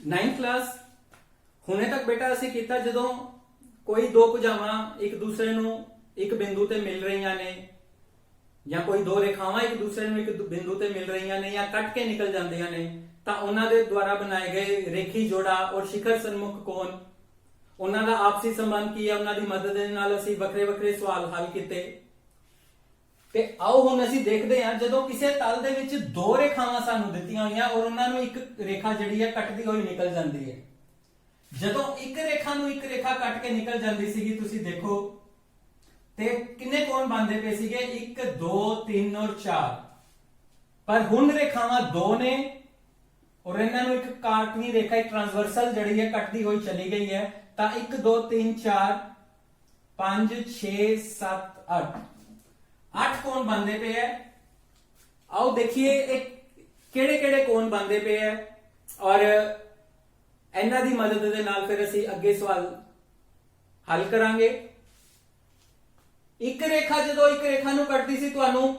9th class ਹੁਣੇ ਤੱਕ ਬੇਟਾ ਅਸੀਂ ਕੀਤਾ ਜਦੋਂ ਕੋਈ ਦੋ ਭੁਜਾਵਾਂ ਇੱਕ ਦੂਸਰੇ ਨੂੰ ਇੱਕ ਬਿੰਦੂ ਤੇ ਮਿਲ ਰਹੀਆਂ ਨੇ ਜਾਂ ਕੋਈ ਦੋ ਰੇਖਾਵਾਂ ਇੱਕ ਦੂਸਰੇ ਨੂੰ ਇੱਕ ਬਿੰਦੂ ਤੇ ਮਿਲ ਰਹੀਆਂ ਨੇ ਜਾਂ ਕੱਟ ਕੇ ਨਿਕਲ ਜਾਂਦੀਆਂ ਨੇ ਤਾਂ ਉਹਨਾਂ ਦੇ ਦੁਆਰਾ ਬਣਾਏ ਗਏ ਰੇਖੀ ਜੋੜਾ ਔਰ ਸ਼ਿਖਰ ਸਨਮੁਖ ਕੋਣ, ਉਹਨਾਂ ਦਾ ਆਪਸੀ ਸੰਬੰਧ ਕੀ ਹੈ, ਉਹਨਾਂ ਦੀ ਮਦਦ ਦੇ ਨਾਲ ਅਸੀਂ ਵੱਖਰੇ ਵੱਖਰੇ ਸਵਾਲ ਹੱਲ ਕੀਤੇ। ਤੇ ਆਓ ਹੁਣ ਅਸੀਂ ਦੇਖਦੇ ਹਾਂ ਜਦੋਂ ਕਿਸੇ ਤਲ ਦੇ ਵਿੱਚ ਦੋ ਰੇਖਾਵਾਂ ਸਾਨੂੰ ਦਿੱਤੀਆਂ ਹੋਈਆਂ ਔਰ ਉਹਨਾਂ ਨੂੰ ਇੱਕ ਰੇਖਾ ਜਿਹੜੀ ਹੈ ਕੱਟਦੀ ਹੋਈ ਨਿਕਲ ਜਾਂਦੀ ਹੈ। ਜਦੋਂ ਇੱਕ ਰੇਖਾ ਨੂੰ ਇੱਕ ਰੇਖਾ ਕੱਟ ਕੇ ਨਿਕਲ ਜਾਂਦੀ ਸੀਗੀ ਤੁਸੀਂ ਦੇਖੋ ਤੇ ਕਿੰਨੇ ਕੋਣ ਬਣਦੇ ਪਏ ਸੀਗੇ 1 2 3 ਔਰ 4। ਪਰ ਹੁਣ ਰੇਖਾਵਾਂ ਦੋ ਨੇ ਔਰ ਇਹਨਾਂ ਨੂੰ ਇੱਕ ਕਾਟਵੀਂ ਰੇਖਾ ਇੱਕ ਟ੍ਰਾਂਸਵਰਸਲ ਜਿਹੜੀ ਹੈ ਕੱਟਦੀ ਹੋਈ ਚਲੀ ਗਈ ਹੈ ਤਾਂ 1 2 3 4 5 6 7 8 8 ਕੋਣ ਬਣਦੇ ਪਏ ਹੈ। ਆਓ ਦੇਖੀਏ ਇਹ ਕਿਹੜੇ ਕਿਹੜੇ ਕੋਣ ਬਣਦੇ ਪਏ ਹੈ ਔਰ ਇਹਨਾਂ ਦੀ ਮਦਦ ਦੇ ਨਾਲ ਫਿਰ ਅਸੀਂ ਅੱਗੇ ਸਵਾਲ ਹੱਲ ਕਰਾਂਗੇ। ਇੱਕ ਰੇਖਾ ਜਦੋਂ ਇੱਕ ਰੇਖਾ ਨੂੰ ਕੱਟਦੀ ਸੀ ਤੁਹਾਨੂੰ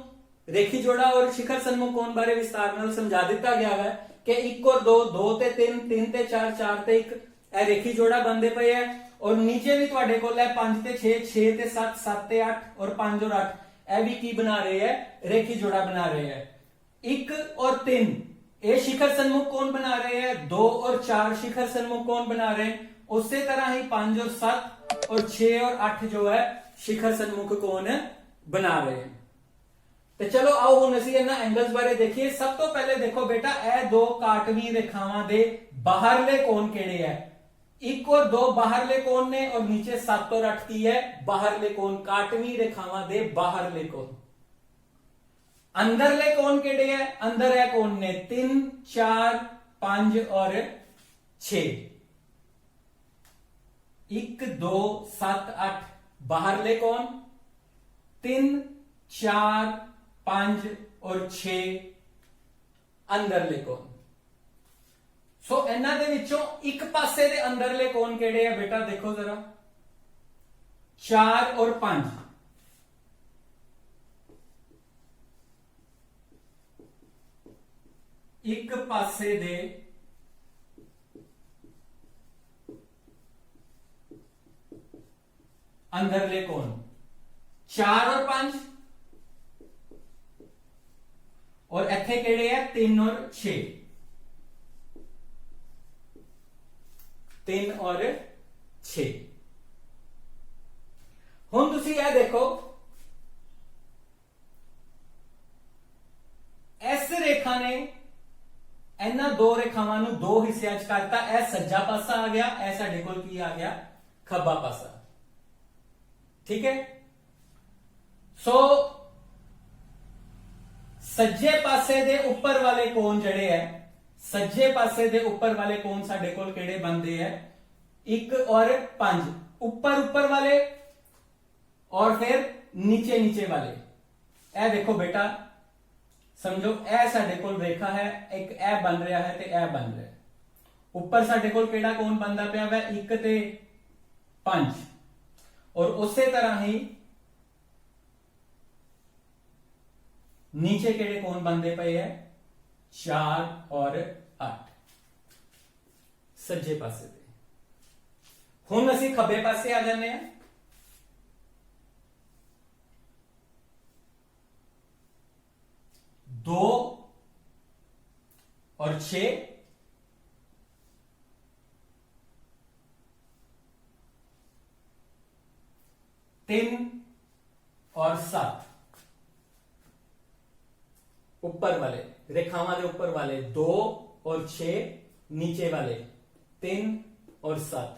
ਰੇਖੀ ਜੋੜਾ ਔਰ ਸ਼ਿਖਰ ਸਨਮੁਖ ਕੋਣ ਬਾਰੇ ਵਿਸਤਾਰ ਨਾਲ ਸਮਝਾ ਦਿੱਤਾ ਗਿਆ ਹੈ ਕਿ 1 ਔਰ 2 2 ਤੇ 3 3 ਤੇ 4 4 ਤੇ 1 ਇਹ ਰੇਖੀ ਜੋੜਾ ਬਣਦੇ ਪਏ ਹੈ ਔਰ ਨੀਚੇ ਵੀ ਤੁਹਾਡੇ ਕੋਲ ਹੈ 5 ਤੇ 6 6 ਤੇ 7 7 ਤੇ 8 ਔਰ 5 ਔਰ 8 ਇਹ ਵੀ ਕੀ ਬਣਾ ਰਹੇ ਹੈ ਰੇਖੀ जोड़ा बना रहे हैं। 1 और 3 ये शिखर सन्मुख कोण बना रहे हैं, 2 और 4 शिखर सन्मुख कोण बना रहे हैं। उसी तरह ही 5 और 7 और 6 और 8 जो है शिखर सन्मुख कोण बना रहे हैं। तो चलो आओ हुण असीं इन्हां एंगल्स बारे देखिए। सब तो पहले देखो बेटा ए दो काटवीं रेखावां दे बाहरले कोण किहड़े है। 1 और 2 बाहरले कोण ने और नीचे 7 और 8 की है बाहरले कोण, काटवीं रेखावां दे बाहरले कोण। अंदरले कोण किहड़े है, अंदर है कोण ने 3 4 5 और 6। 1 2 7 8 बाहरले कोण, 3 4 5 और 6 अंदरले कोण। सो इन्हां दे विचों एक पासे दे अंदरले कोण किहड़े है बेटा देखो जरा 4 और 5। एक पासे दे अंदरले कोण 4 और 5 और इत्थे किहड़े है 3 और 6। 3 और 6। हुण तुसीं यह देखो इस रेखा ने इन्हां दो रेखावां नूं दो हिस्सियां च करता। यह सज्जा पासा आ गया, यह साडे कोल की आ गया खब्बा पासा। ठीक है। सो सज्जे पासे दे उपर वाले कोण जिहड़े है, सज्जे पासे दे उपर वाले कोण साडे कोल किहड़े बनदे है 1 और 5। ऊपर ऊपर वाले और फिर नीचे नीचे वाले। ए देखो बेटा समझो ए साडे कोल रेखा है, एक ए बन रहा है ते ए बन रहा है। ऊपर साडे कोल किहड़ा कोण बनदा पिया है 1 ते 5 और उसी तरह ही नीचे किहड़े कोण बनदे पए है 4 और 8 सज्जे पासे ते। हुण असीं खब्बे पासे आ जाने हैं। 2 और 6 3 और 7 ऊपर वाले रेखावां दे ऊपर वाले 2 और 6 नीचे वाले 3 और 7।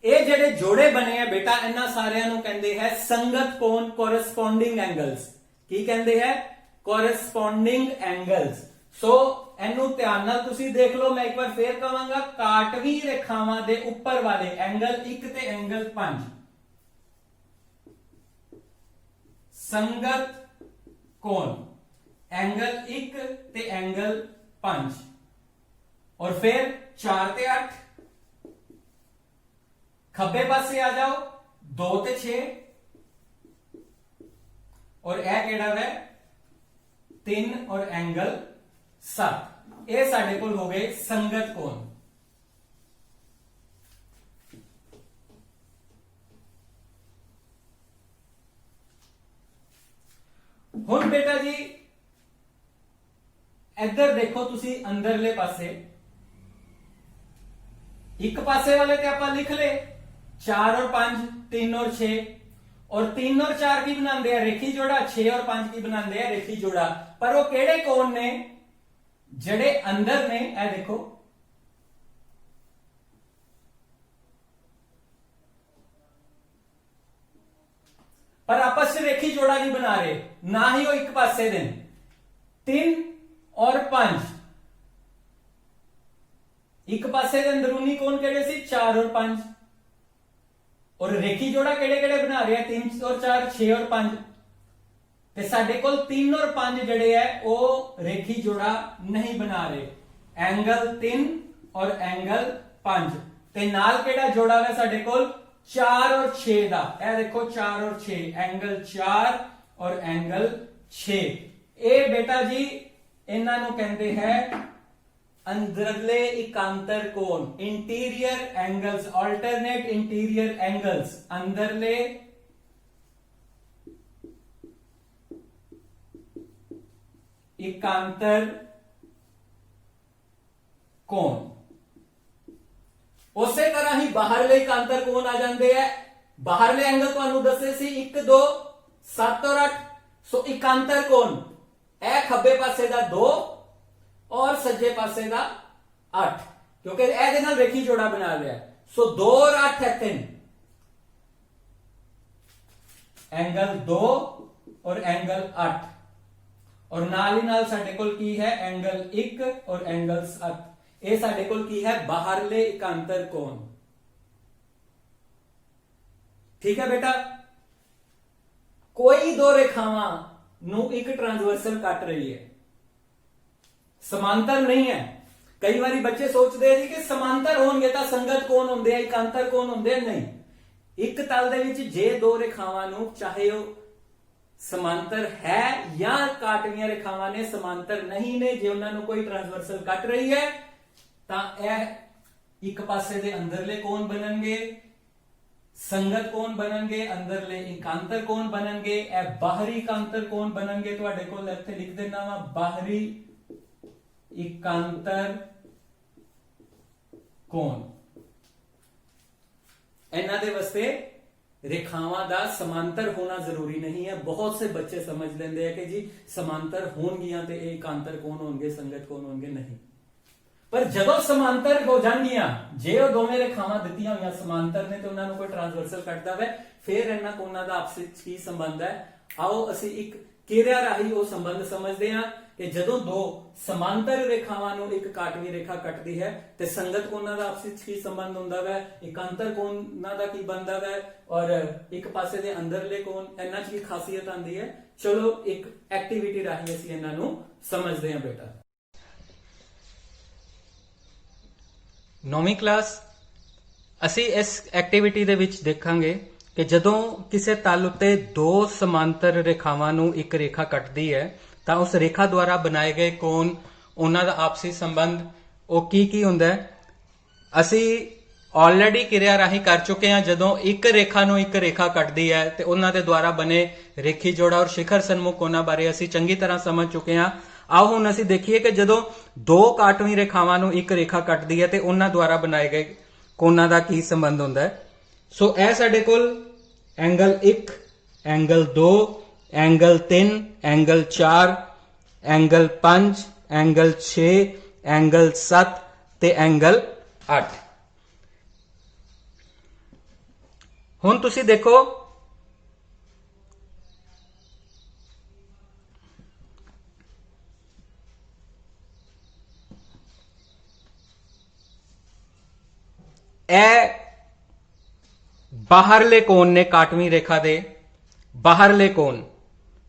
ये जेडे जोड़े बने हैं बेटा इन्हां सारियां नूं कहंदे है संगत कोण, कोरस्पोंडिंग एंगल्स। की कहंदे है कोरस्पोंडिंग एंगल्स। सो इनू ध्यान नाल तुसीं देख लो। मैं एक बार फिर कहांगा काटवी रेखावां दे उपर वाले एंगल 1 ते एंगल 5 संगत कोण, एंगल 1 ते एंगल 5 और फिर 4 ते 8। खब्बे पासे आ जाओ 2 ते 6 और यह केड़ा है 3 और एंगल 7। ये साडे कोल हो गए संगत कोण। ਹੁਣ ਬੇਟਾ ਜੀ ਇੱਧਰ ਦੇਖੋ ਤੁਸੀਂ ਅੰਦਰਲੇ ਪਾਸੇ ਇੱਕ ਪਾਸੇ वाले ਤੇ ਆਪਾਂ ਲਿਖ ਲੇ 4 और 5 3 और 6 और 3 और 4 की बनाते हैं रेखी जोड़ा 6 और 5 की बनाते हैं रेखी जोड़ा पर वो केड़े कोण ने जड़े अंदर ने ए देखो पर आपस में रेखी जोड़ा नहीं बना रहे ना ही वो एक पासे दे 3 और 5 एक पासे दे अंदरूनी कोण केड़े सी 4 और 5 और रेखी जोड़ा केड़े केड़े बना रहे हैं 3 और 4 6 और 5 ते साडे कोल 3 और 5 जड़े है वो रेखी जोड़ा नहीं बना रहे एंगल 3 और एंगल 5 ते नाल केड़ा जोड़ा है साडे कोल 4 और 6 दा ए देखो 4 और 6 एंगल 4 और एंगल 6 ए बेटा जी इन्हां नूं कहंदे हैं अंदरले एकांतर कोण interior angles alternate interior angles अंदरले एकांतर कोण उसे तरह ही बाहरले एकांतर कोण आ जाते हैं बाहरले एंगल तुहानू दसे सी 1 2 7 और 8 सो एकांतर कोण ए खब्बे पासे दा 2 और सज्जे पासे का 8 क्योंकि ए नाल रेखी जोड़ा बना लिया सो 2 और 8 है 3 एंगल 2 और एंगल 8 और नाल ही नाल साडे कोल की है एंगल 1 और एंगल 7 ए साडे कोल की है बाहरले एकांतर कोण ठीक है बेटा कोई दो रेखावां नू एक ट्रांसवर्सल कट रही है समांतर नहीं है कई बार बच्चे सोचते हैं कि समांतर होंगे तो संगत कोण होंगे एकांतर कोण होंगे नहीं एक तल दे विच जे दो रेखावां नू चाहे वो समांतर है या काटवियां रेखावां ने समांतर नहीं ने जे उन्हां नू कोई ट्रांसवर्सल कट रही है तां यह एक पासे दे अंदरले कोण बननगे संगत कोण बननगे अंदरले एकांतर कोण बननगे ए बाहरी एकांतर कोण बननगे तुहाडे कोल इत्थे लिख देना वा बाहरी एकांतर कोण इन्हां दे वास्ते रेखावां दा समांतर होना जरूरी नहीं है बहुत से बच्चे समझ लेंदे हैं कि जी समांतर होणगियां ते एकांतर कोण होणगे संगत कोण होणगे नहीं पर जदों समांतर हो जाणगियां जे वो दोवें रेखावां दित्तियां होईयां समांतर ने ते उन्हां नूं कोई ट्रांसवर्सल कटदा है फिर इन्हां कोणां दा आपस विच की संबंध है आओ असीं एक किरिया राही वो संबंध समझते हैं कि जदों दो समांतर रेखावां नूं एक काटवी रेखा कटदी है ते संगत कोणां दा आपस विच की संबंध हुंदा है एकांतर कोणां दा की बनदा है और एक पासे दे अंदरले कोण इन्हां च की खासियत आंदी है चलो एक एक्टिविटी राही असीं इन्हां नूं समझदे हां बेटा 9वीं क्लास असीं इस एक्टिविटी दे विच देखांगे कि जदों किसी तल उत्ते दो समांतर रेखावां नूं एक रेखा कटदी है तां उस रेखा द्वारा बनाए गए कोण उन्हां दा आपसी संबंध वो की हुंदा है असीं ऑलरेडी किरिया राही कर चुके हैं जदों एक रेखा नूं एक रेखा कटदी है ते उन्हां दे द्वारा बने रेखी जोड़ा और शिखर सन्मुख कोणां बारे असीं चंगी तरह समझ चुके हैं आओ हुण असीं देखीए कि जदों दो काटवी रेखावां नूं एक रेखा कटदी है ते उन्हां द्वारा बनाए गए कोणां दा की संबंध हुंदा है सो ए साडे कोल angle 1 angle 2 angle 3 angle 4 angle 5 angle 6 angle 7 ते एंगल 8 हुण तुसीं देखो ए बाहरले कोण ने काटवी रेखा दे बाहरले कोण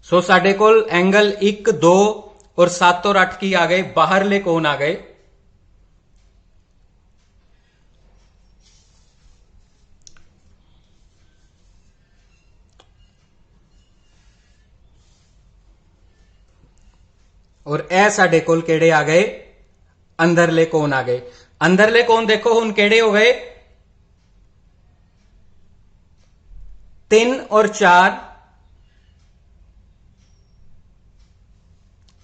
सो साडे कोल एंगल 1 2 और 7 और 8 की आ गए बाहरले कोण आ गए और ए साडे कोल केड़े आ गए अंदरले कोण आ गए अंदरले कोण देखो हुण केड़े हो गए 3 और 4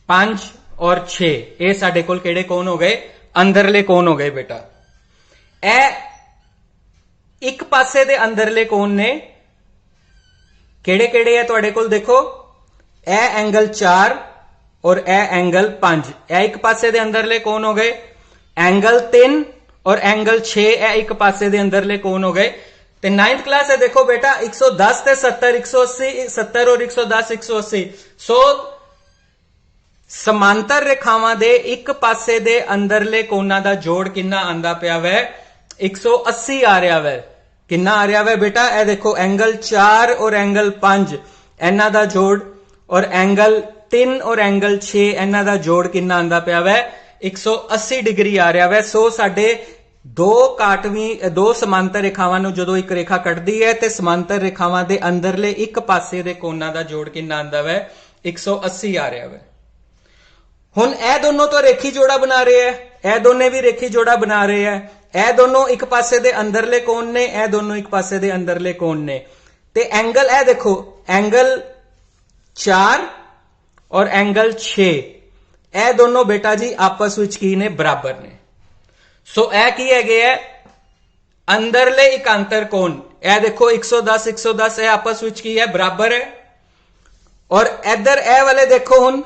5 और 6 ਇਹ ਸਾਡੇ ਕੋਲ ਕਿਹੜੇ ਕੋਣ ਹੋ ਗਏ ਅੰਦਰਲੇ ਕੋਣ ਹੋ ਗਏ ਬੇਟਾ ਇਹ ਇੱਕ ਪਾਸੇ ਦੇ ਅੰਦਰਲੇ ਕੋਣ ਨੇ ਕਿਹੜੇ ਕਿਹੜੇ ਹੈ ਤੁਹਾਡੇ ਕੋਲ ਦੇਖੋ ਇਹ ਐਂਗਲ 4 और ਇਹ एंगल 5 ਇਹ ਇੱਕ ਪਾਸੇ ਦੇ ਅੰਦਰਲੇ ਕੋਣ ਹੋ ਗਏ एंगल 3 और एंगल 6 ਇਹ ਇੱਕ ਪਾਸੇ ਦੇ ਅੰਦਰਲੇ ਕੋਣ ਹੋ ਗਏ ਤੇ 9th क्लास है देखो बेटा 110 ਤੇ 70 180 70 और 110 180 ਸੋ ਸਮਾਂਤਰ ਰੇਖਾਵਾਂ ਦੇ ਇੱਕ ਪਾਸੇ ਦੇ ਅੰਦਰਲੇ ਕੋਣਾਂ ਦਾ ਜੋੜ ਕਿੰਨਾ ਆਂਦਾ ਪਿਆ ਵੈ 180 ਆ ਰਿਹਾ ਵੈ ਕਿੰਨਾ ਆ ਰਿਹਾ ਵੈ ਬੇਟਾ ਇਹ ਦੇਖੋ एंगल 4 और एंगल 5 ਇਹਨਾਂ ਦਾ ਜੋੜ और एंगल 3 और एंगल 6 ਇਹਨਾਂ ਦਾ ਜੋੜ ਕਿੰਨਾ ਆਂਦਾ ਪਿਆ ਵੈ 180 ਡਿਗਰੀ ਆ ਰਿਹਾ ਵੈ ਸੋ ਸਾਡੇ ਦੋ ਸਮਾਂਤਰ ਰੇਖਾਵਾਂ ਨੂੰ ਜਦੋਂ ਇੱਕ ਰੇਖਾ ਕੱਟਦੀ ਹੈ ਤੇ ਸਮਾਂਤਰ ਰੇਖਾਵਾਂ ਦੇ ਅੰਦਰਲੇ ਇੱਕ ਪਾਸੇ ਦੇ ਕੋਣਾਂ ਦਾ ਜੋੜ ਕਿੰਨਾ ਆਂਦਾ ਵੈ 180 ਆ ਰਿਹਾ ਵੈ ਹੁਣ ਇਹ ਦੋਨੋਂ ਤਾਂ ਰੇਖੀ ਜੋੜਾ ਬਣਾ ਰਹੇ ਹੈ ਇਹ ਦੋਨੇ ਵੀ ਰੇਖੀ ਜੋੜਾ ਬਣਾ ਰਹੇ ਹੈ ਇਹ ਦੋਨੋਂ ਇੱਕ ਪਾਸੇ ਦੇ ਅੰਦਰਲੇ ਕੋਣ ਨੇ ਇਹ ਦੋਨੋਂ ਇੱਕ ਪਾਸੇ ਦੇ ਅੰਦਰਲੇ ਕੋਣ ਨੇ ਤੇ ਐਂਗਲ ਇਹ ਦੇਖੋ एंगल 4 और एंगल 6 ਇਹ ਦੋਨੋਂ ਬੇਟਾ ਜੀ ਆਪਸ ਵਿੱਚ ਕੀ ਨੇ ਬਰਾਬਰ ਨੇ ਸੋ ਇਹ ਕੀ ਹੈਗੇ ਹੈ ਅੰਦਰਲੇ ਇਕਾਂਤਰ ਕੋਣ ਇਹ ਦੇਖੋ 110 110 ਇਹ ਆਪਸ ਵਿੱਚ ਕੀ ਹੈ ਬਰਾਬਰ ਹੈ ਔਰ ਇੱਧਰ ਇਹ ਵਾਲੇ ਦੇਖੋ ਹੁਣ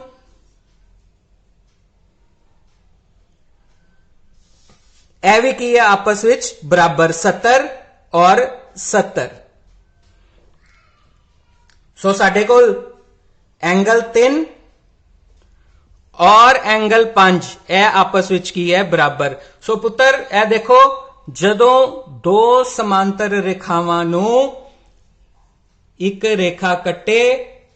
ਇਹ ਵੀ ਕੀ ਹੈ ਆਪਸ ਵਿੱਚ ਬਰਾਬਰ 70 और 70 ਸੋ ਸਾਡੇ ਕੋਲ एंगल 3 और एंगल 5 ਇਹ ਆਪਸ ਵਿੱਚ ਕੀ ਹੈ ਬਰਾਬਰ ਸੋ ਪੁੱਤਰ ਇਹ ਦੇਖੋ ਜਦੋਂ ਦੋ ਸਮਾਂਤਰ ਰੇਖਾਵਾਂ ਨੂੰ ਇੱਕ ਰੇਖਾ ਕੱਟੇ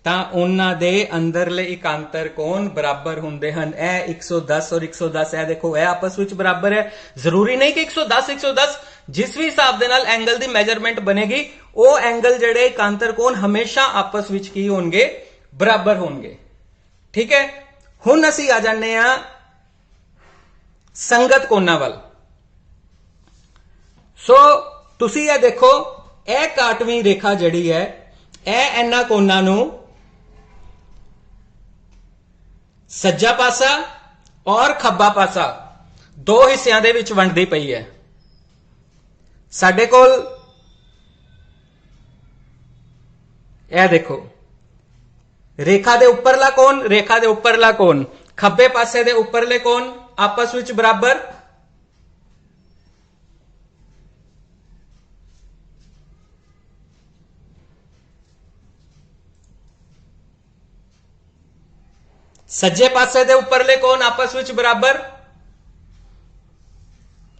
ਤਾਂ ਉਹਨਾਂ ਦੇ ਅੰਦਰਲੇ ਇਕਾਂਤਰ ਕੋਣ ਬਰਾਬਰ ਹੁੰਦੇ ਹਨ ਇਹ 110 और 110 ਇਹ ਦੇਖੋ ਇਹ ਆਪਸ ਵਿੱਚ ਬਰਾਬਰ ਹੈ ਜ਼ਰੂਰੀ ਨਹੀਂ ਕਿ 110 110 ਜਿਸ ਵੀ ਹਿਸਾਬ ਦੇ ਨਾਲ ਐਂਗਲ ਦੀ ਮੈਜ਼ਰਮੈਂਟ ਬਣੇਗੀ ਉਹ ਐਂਗਲ ਜਿਹੜੇ ਇਕਾਂਤਰ ਕੋਣ ਹਮੇਸ਼ਾ ਆਪਸ ਵਿੱਚ ਕੀ ਹੋਣਗੇ ਬਰਾਬਰ ਹੋਣਗੇ ਠੀਕ ਹੈ ਹੁਣ ਅਸੀਂ ਆ ਜਾਂਦੇ ਆ ਸੰਗਤ ਕੋਣਾਂ ਵੱਲ ਸੋ ਤੁਸੀਂ ਇਹ ਦੇਖੋ ਇਹ ਕਾਟਵੀਂ ਰੇਖਾ ਜਿਹੜੀ ਹੈ ਇਹ ਇਹਨਾਂ ਕੋਣਾਂ ਨੂੰ ਸੱਜਾ ਪਾਸਾ ਔਰ ਖੱਬਾ ਪਾਸਾ ਦੋ ਹਿੱਸਿਆਂ ਦੇ ਵਿੱਚ ਵੰਡਦੀ ਪਈ ਹੈ ਸਾਡੇ ਕੋਲ ਇਹ ਦੇਖੋ ਰੇਖਾ ਦੇ ਉੱਪਰਲਾ ਕੋਣ ਰੇਖਾ ਦੇ ਉੱਪਰਲਾ ਕੋਣ ਖੱਬੇ ਪਾਸੇ ਦੇ ਉੱਪਰਲੇ ਕੋਣ ਆਪਸ ਵਿੱਚ ਬਰਾਬਰ ਸੱਜੇ ਪਾਸੇ ਦੇ ਉੱਪਰਲੇ ਕੋਣ ਆਪਸ ਵਿੱਚ ਬਰਾਬਰ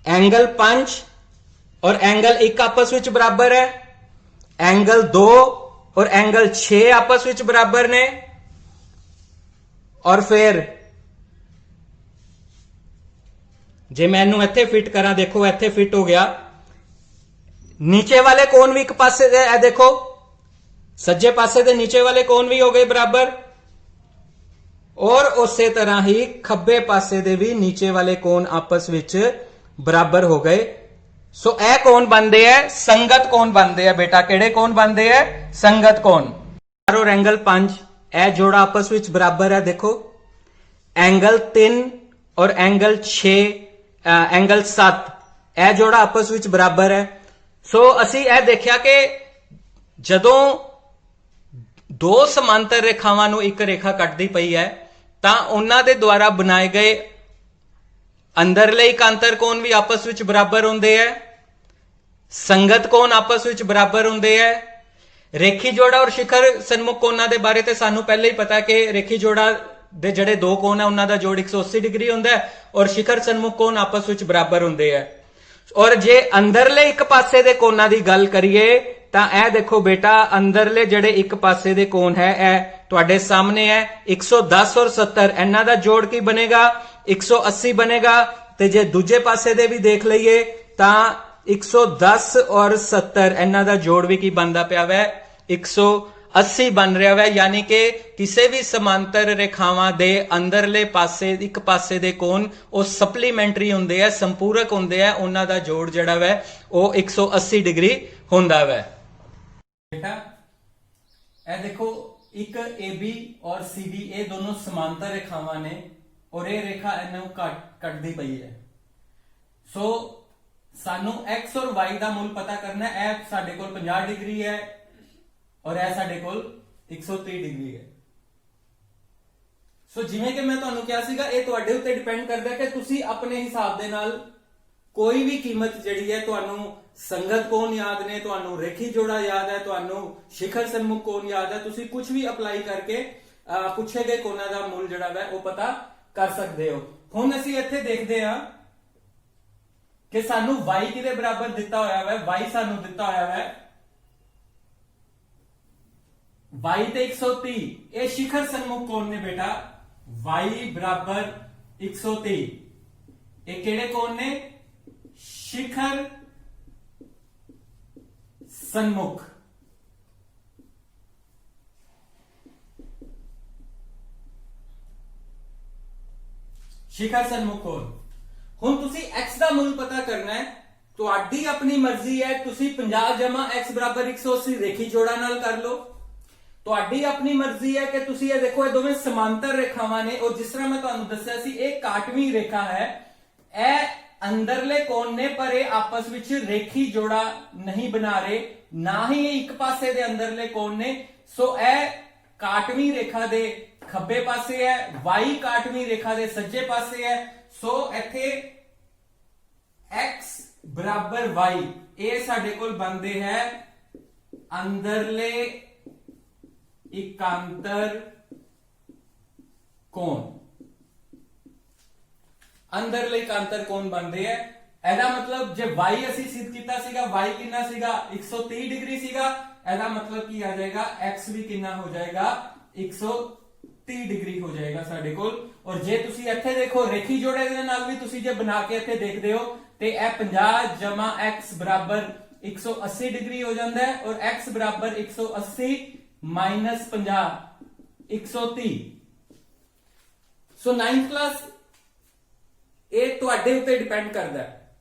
एंगल 5 और एंगल 1 आपस ਵਿੱਚ ਬਰਾਬਰ ਹੈ एंगल 2 और एंगल 6 आपस ਵਿੱਚ ਬਰਾਬਰ ਨੇ और फिर ਜੇ ਮੈਂ ਇਹਨੂੰ ਇੱਥੇ ਫਿੱਟ ਕਰਾਂ ਦੇਖੋ ਇੱਥੇ ਫਿੱਟ ਹੋ ਗਿਆ ਨੀਚੇ ਵਾਲੇ ਕੋਣ ਵੀ ਇੱਕ ਪਾਸੇ ਦੇ ਇਹ ਦੇਖੋ ਸੱਜੇ ਪਾਸੇ ਦੇ ਨੀਚੇ ਵਾਲੇ ਕੋਣ ਵੀ ਹੋ ਗਏ ਬਰਾਬਰ और ਉਸੇ ਤਰ੍ਹਾਂ ਹੀ ਖੱਬੇ ਪਾਸੇ ਦੇ ਵੀ ਨੀਚੇ ਵਾਲੇ ਕੋਣ ਆਪਸ ਵਿੱਚ ਬਰਾਬਰ ਹੋ ਗਏ ਸੋ ਇਹ ਕੋਣ ਬਣਦੇ ਐ ਸੰਗਤ ਕੋਣ ਬਣਦੇ ਐ ਬੇਟਾ ਕਿਹੜੇ ਕੋਣ ਬਣਦੇ ਐ ਸੰਗਤ ਕੋਣ और एंगल 5 ਇਹ ਜੋੜਾ ਆਪਸ ਵਿੱਚ ਬਰਾਬਰ ਹੈ ਦੇਖੋ एंगल 3 और एंगल 6 एंगल 7 ਇਹ ਜੋੜਾ ਆਪਸ ਵਿੱਚ ਬਰਾਬਰ ਹੈ ਸੋ ਅਸੀਂ ਇਹ ਦੇਖਿਆ ਕਿ ਜਦੋਂ ਦੋ ਸਮਾਂਤਰ ਰੇਖਾਵਾਂ ਨੂੰ ਇੱਕ ਰੇਖਾ ਕੱਟਦੀ ਪਈ ਹੈ ਤਾਂ ਉਹਨਾਂ ਦੇ ਦੁਆਰਾ ਬਣਾਏ ਗਏ ਅੰਦਰਲੇ ਇਕਾਂਤਰ ਕੋਣ ਵੀ ਆਪਸ ਵਿੱਚ ਬਰਾਬਰ ਹੁੰਦੇ ਐ ਸੰਗਤ ਕੋਣ ਆਪਸ ਵਿੱਚ ਬਰਾਬਰ ਹੁੰਦੇ ਐ ਰੇਖੀ ਜੋੜਾ ਔਰ ਸ਼ਿਖਰ ਸਨਮੁਖ ਕੋਣਾਂ ਦੇ ਬਾਰੇ ਤੇ ਸਾਨੂੰ ਪਹਿਲਾਂ ਹੀ ਪਤਾ ਕਿ ਰੇਖੀ ਜੋੜਾ ਦੇ ਜਿਹੜੇ ਦੋ ਕੋਣ ਹੈ ਉਹਨਾਂ ਦਾ ਜੋੜ 180 ਡਿਗਰੀ ਹੁੰਦਾ ਹੈ ਔਰ ਸ਼ਿਖਰ ਸਨਮੁਖ ਕੋਣ ਆਪਸ ਵਿੱਚ ਬਰਾਬਰ ਹੁੰਦੇ ਐ ਔਰ ਜੇ ਅੰਦਰਲੇ ਇੱਕ ਪਾਸੇ ਦੇ ਕੋਣਾਂ ਦੀ ਗੱਲ ਕਰੀਏ ਤਾਂ ਇਹ ਦੇਖੋ ਬੇਟਾ ਅੰਦਰਲੇ ਜਿਹੜੇ ਇੱਕ ਪਾਸੇ ਦੇ ਕੋਣ ਹੈ ਇਹ ਤੁਹਾਡੇ ਸਾਹਮਣੇ ਹੈ 110 और 70 ਇਹਨਾਂ ਦਾ ਜੋੜ ਕੀ ਬਣੇਗਾ 180 ਬਣੇਗਾ ਤੇ ਜੇ ਦੂਜੇ ਪਾਸੇ ਦੇ ਵੀ ਦੇਖ ਲਈਏ ਤਾਂ 110 और 70 ਇਹਨਾਂ ਦਾ ਜੋੜ ਵੀ ਕੀ ਬਣਦਾ ਪਿਆ ਵੈ 180 ਬਣ ਰਿਹਾ ਵੈ ਯਾਨੀ ਕਿ ਕਿਸੇ ਵੀ ਸਮਾਂਤਰ ਰੇਖਾਵਾਂ ਦੇ ਅੰਦਰਲੇ ਪਾਸੇ ਇੱਕ ਪਾਸੇ ਦੇ ਕੋਣ ਉਹ ਸਪਲੀਮੈਂਟਰੀ ਹੁੰਦੇ ਆ ਸੰਪੂਰਕ ਹੁੰਦੇ ਆ ਉਹਨਾਂ ਦਾ ਜੋੜ ਜਿਹੜਾ ਵੈ ਉਹ 180 ਡਿਗਰੀ ਹੁੰਦਾ ਵੈ ਬੇਟਾ ਇਹ ਦੇਖੋ ਇੱਕ AB ਔਰ CD ਇਹ ਦੋਨੋਂ ਸਮਾਂਤਰ ਰੇਖਾਵਾਂ ਨੇ ਔਰ ਇਹ ਰੇਖਾ ਇਹਨਾਂ ਨੂੰ ਕੱਟਦੀ ਪਈ ਹੈ। ਸੋ ਸਾਨੂੰ x ਔਰ y ਦਾ ਮੁੱਲ ਪਤਾ ਕਰਨਾ ਹੈ। ਇਹ ਸਾਡੇ ਕੋਲ 50 ਡਿਗਰੀ ਹੈ ਔਰ ਇਹ ਸਾਡੇ ਕੋਲ 130 ਡਿਗਰੀ ਹੈ। ਸੋ ਜਿਵੇਂ ਕਿ ਮੈਂ ਤੁਹਾਨੂੰ ਕਿਹਾ ਸੀਗਾ, ਇਹ ਤੁਹਾਡੇ ਉੱਤੇ ਡਿਪੈਂਡ ਕਰਦਾ ਕਿ ਤੁਸੀਂ ਆਪਣੇ ਹਿਸਾਬ ਦੇ ਨਾਲ ਕੋਈ ਵੀ ਕੀਮਤ ਜਿਹੜੀ ਹੈ, ਤੁਹਾਨੂੰ ਸੰਗਤ ਕੋਣ ਯਾਦ ਨੇ, ਤੁਹਾਨੂੰ ਰੇਖੀ ਜੋੜਾ ਯਾਦ ਹੈ, ਤੁਹਾਨੂੰ ਸ਼ਿਖਰ ਸਨਮੁਖ ਕੋਣ ਯਾਦ ਹੈ, ਤੁਸੀਂ ਕੁਝ ਵੀ ਅਪਲਾਈ ਕਰਕੇ ਪੁੱਛੇ ਗਏ ਕੋਣਾਂ ਦਾ ਮੁੱਲ ਜਿਹੜਾ ਹੈ ਉਹ ਪਤਾ ਕਰ ਸਕਦੇ ਹੋ। ਹੁਣ ਅਸੀਂ ਇੱਥੇ ਦੇਖਦੇ ਹਾਂ ਕਿ ਸਾਨੂੰ y ਕਿਹਦੇ ਬਰਾਬਰ ਦਿੱਤਾ ਹੋਇਆ ਹੈ। y ਸਾਨੂੰ ਦਿੱਤਾ ਹੋਇਆ ਹੈ y ਤੇ 130, ਇਹ ਸ਼ਿਖਰ ਸਨਮੁਖ ਕੋਣ ਨੇ ਬੇਟਾ। y ਬਰਾਬਰ 130, ਇਹ ਕਿਹੜੇ ਕੋਣ ਨੇ? शिखर सन्मुख। शिखर सन्मुख कोण। हुण तुसी x ਦਾ ਮੁੱਲ ਪਤਾ ਕਰਨਾ ਹੈ। ਤੁਹਾਡੀ ਆਪਣੀ ਮਰਜ਼ੀ ਹੈ, ਤੁਸੀਂ 50 ਜਮਾ x ਬਰਾਬਰ 180 ਰੇਖੀ ਜੋੜਾ ਨਾਲ ਕਰ ਲਓ। ਤੁਹਾਡੀ ਆਪਣੀ ਮਰਜ਼ੀ ਹੈ ਕਿ ਤੁਸੀਂ ਇਹ ਦੇਖੋ, ਇਹ ਦੋਵੇਂ ਸਮਾਂਤਰ ਰੇਖਾਵਾਂ ਨੇ ਔਰ ਜਿਸ ਤਰ੍ਹਾਂ ਮੈਂ ਤੁਹਾਨੂੰ ਦੱਸਿਆ ਸੀ, ਇਹ ਕਾਟਵੀਂ ਰੇਖਾ ਹੈ। ਇਹ ਅੰਦਰਲੇ ਕੋਣ ਨੇ ਪਰ ਇਹ ਆਪਸ ਵਿੱਚ ਰੇਖੀ ਜੋੜਾ ਨਹੀਂ ਬਣਾ ਰਹੇ, ਨਾ ਹੀ ਇਹ ਇੱਕ ਪਾਸੇ ਦੇ ਅੰਦਰਲੇ ਕੋਣ ਨੇ। ਸੋ ਇਹ ਕਾਟਵੀਂ ਰੇਖਾ ਦੇ ਖੱਬੇ ਪਾਸੇ ਹੈ, y ਕਾਟਵੀਂ ਰੇਖਾ ਦੇ ਸੱਜੇ ਪਾਸੇ ਹੈ। ਸੋ ਇੱਥੇ x ਬਰਾਬਰ y ਇਹ ਸਾਡੇ ਕੋਲ ਬਣਦੇ ਹੈ ਅੰਦਰਲੇ ਇਕਾਂਤਰ ਕੋਣ। ਅੰਦਰਲੇ ਇਕਾਂਤਰ ਕੋਣ ਬਣਦੇ ਹੈ। ਇਹਦਾ ਮਤਲਬ ਜੇ y ਅਸੀਂ ਸਿੱਧ ਕੀਤਾ ਸੀਗਾ, y ਕਿੰਨਾ ਸੀਗਾ? 130 ਡਿਗਰੀ ਸੀਗਾ। ਇਹਦਾ ਮਤਲਬ ਕੀ ਆ ਜਾਏਗਾ? x ਵੀ ਕਿੰਨਾ ਹੋ ਜਾਏਗਾ? 130 ਡਿਗਰੀ ਹੋ ਜਾਏਗਾ ਸਾਡੇ ਕੋਲ। ਔਰ ਜੇ ਤੁਸੀਂ ਇੱਥੇ ਦੇਖੋ, ਰੇਖੀ ਜੋੜੇ ਦੇ ਨਾਲ ਵੀ ਤੁਸੀਂ ਜੇ ਬਣਾ ਕੇ ਇੱਥੇ ਦੇਖਦੇ ਹੋ ਤੇ ਇਹ 50 ਜਮਾ x ਬਰਾਬਰ 180 ਡਿਗਰੀ ਹੋ ਜਾਂਦਾ ਹੈ ਔਰ x ਬਰਾਬਰ 180 ਮਾਈਨਸ 50 130। ਸੋ 9th ਕਲਾਸ ਇਹ ਤੁਹਾਡੇ ਉੱਤੇ ਡਿਪੈਂਡ ਕਰਦਾ ਹੈ,